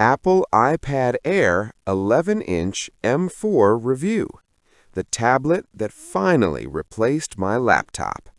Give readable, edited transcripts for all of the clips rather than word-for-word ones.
Apple iPad Air 11-inch M4 review, the tablet that finally replaced my laptop.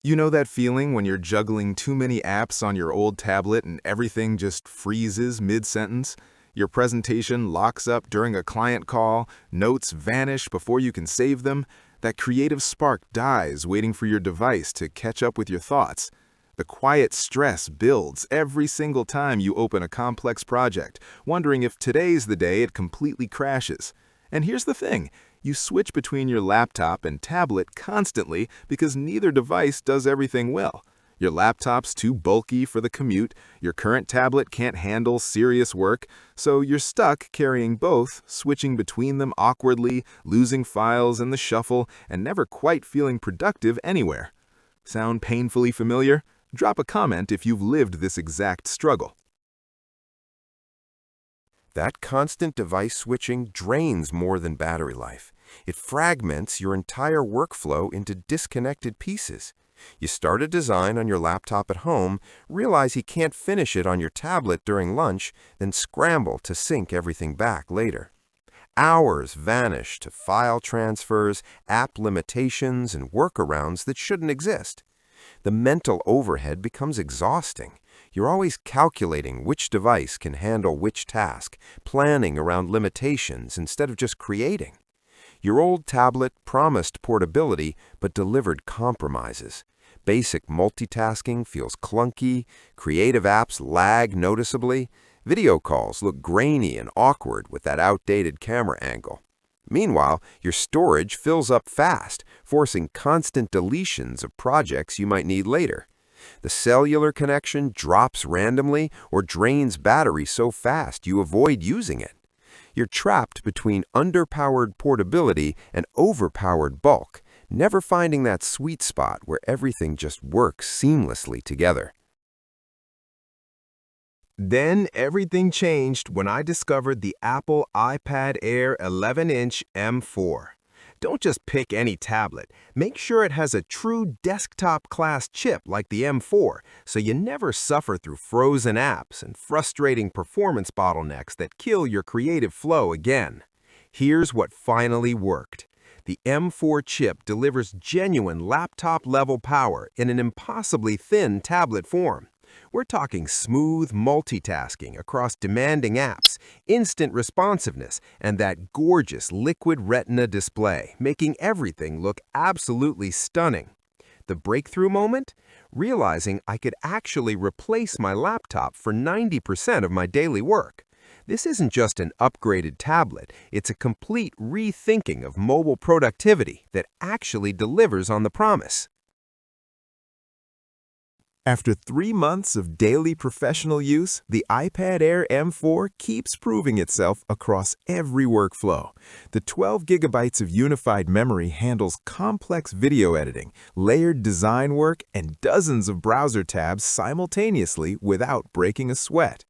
You know that feeling when you're juggling too many apps on your old tablet and everything just freezes mid-sentence? Your presentation locks up during a client call, notes vanish before you can save them, that creative spark dies waiting for your device to catch up with your thoughts. The quiet stress builds every single time you open a complex project, wondering if today's the day it completely crashes. And here's the thing, you switch between your laptop and tablet constantly because neither device does everything well. Your laptop's too bulky for the commute, your current tablet can't handle serious work, so you're stuck carrying both, switching between them awkwardly, losing files in the shuffle, and never quite feeling productive anywhere. Sound painfully familiar? Drop a comment if you've lived this exact struggle. That constant device switching drains more than battery life. It fragments your entire workflow into disconnected pieces. You start a design on your laptop at home, realize you can't finish it on your tablet during lunch, then scramble to sync everything back later. Hours vanish to file transfers, app limitations, and workarounds that shouldn't exist. The mental overhead becomes exhausting. You're always calculating which device can handle which task, planning around limitations instead of just creating. Your old tablet promised portability but delivered compromises. Basic multitasking feels clunky, creative apps lag noticeably, video calls look grainy and awkward with that outdated camera angle. Meanwhile, your storage fills up fast, forcing constant deletions of projects you might need later. The cellular connection drops randomly or drains battery so fast you avoid using it. You're trapped between underpowered portability and overpowered bulk, never finding that sweet spot where everything just works seamlessly together. Then everything changed when I discovered the Apple iPad Air 11-inch M4. Don't just pick any tablet. Make sure it has a true desktop-class chip like the M4, so you never suffer through frozen apps and frustrating performance bottlenecks that kill your creative flow again. Here's what finally worked. The M4 chip delivers genuine laptop-level power in an impossibly thin tablet form. We're talking smooth multitasking across demanding apps, instant responsiveness, and that gorgeous liquid retina display, making everything look absolutely stunning. The breakthrough moment? Realizing I could actually replace my laptop for 90% of my daily work. This isn't just an upgraded tablet, it's a complete rethinking of mobile productivity that actually delivers on the promise. After 3 months of daily professional use, the iPad Air M4 keeps proving itself across every workflow. The 12 gigabytes of unified memory handles complex video editing, layered design work, and dozens of browser tabs simultaneously without breaking a sweat.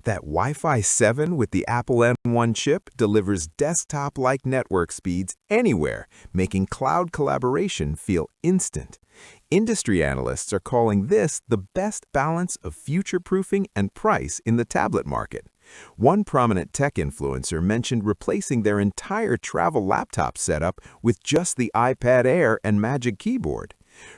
That Wi-Fi 7 with the Apple M1 chip delivers desktop-like network speeds anywhere, making cloud collaboration feel instant. Industry analysts are calling this the best balance of future-proofing and price in the tablet market. One prominent tech influencer mentioned replacing their entire travel laptop setup with just the iPad Air and Magic Keyboard.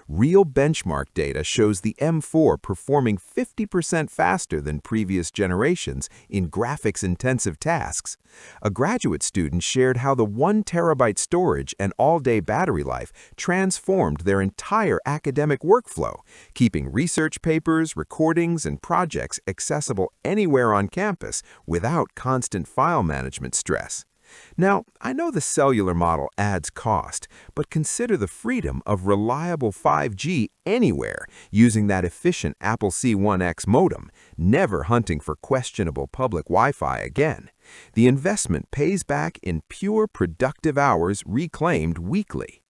Real benchmark data shows the M4 performing 50% faster than previous generations in graphics-intensive tasks. A graduate student shared how the 1 terabyte storage and all-day battery life transformed their entire academic workflow, keeping research papers, recordings, and projects accessible anywhere on campus without constant file management stress. Now, I know the cellular model adds cost, but consider the freedom of reliable 5G anywhere using that efficient Apple C1X modem, never hunting for questionable public Wi-Fi again. The investment pays back in pure productive hours reclaimed weekly.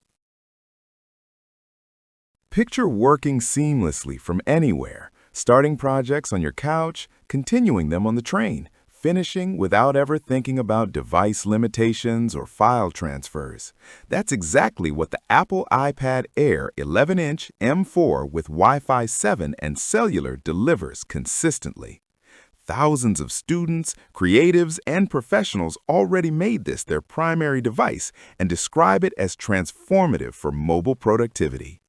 Picture working seamlessly from anywhere, starting projects on your couch, continuing them on the train, finishing without ever thinking about device limitations or file transfers. That's exactly what the Apple iPad Air 11-inch M4 with Wi-Fi 7 and cellular delivers consistently. Thousands of students, creatives, and professionals already made this their primary device and describe it as transformative for mobile productivity.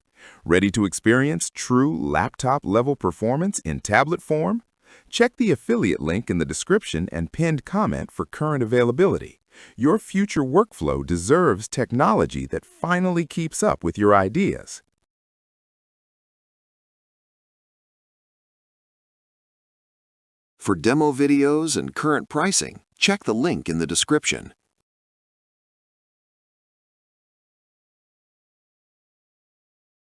Ready to experience true laptop-level performance in tablet form? Check the affiliate link in the description and pinned comment for current availability. Your future workflow deserves technology that finally keeps up with your ideas. For demo videos and current pricing, check the link in the description.